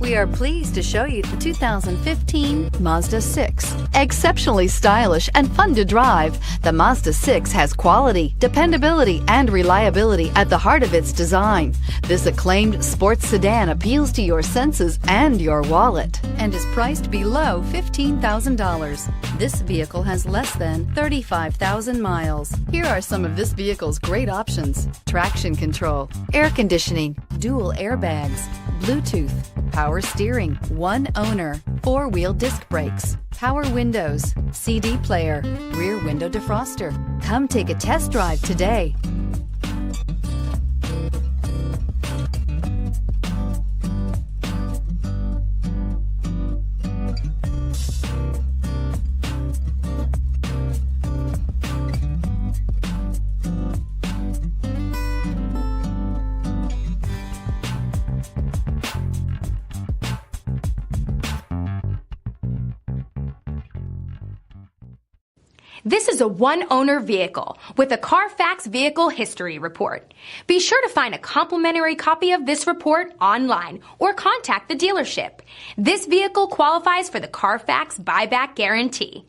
We are pleased to show you the 2015 Mazda 6. Exceptionally stylish and fun to drive, the Mazda 6 has quality, dependability, and reliability at the heart of its design. This acclaimed sports sedan appeals to your senses and your wallet and is priced below $15,000. This vehicle has less than 35,000 miles. Here are some of this vehicle's great options: traction control, air conditioning, dual airbags, Bluetooth, power steering, one owner, four-wheel disc brakes, power windows, CD player, rear window defroster. Come take a test drive today. This is a one-owner vehicle with a Carfax Vehicle History Report. Be sure to find a complimentary copy of this report online or contact the dealership. This vehicle qualifies for the Carfax Buyback Guarantee.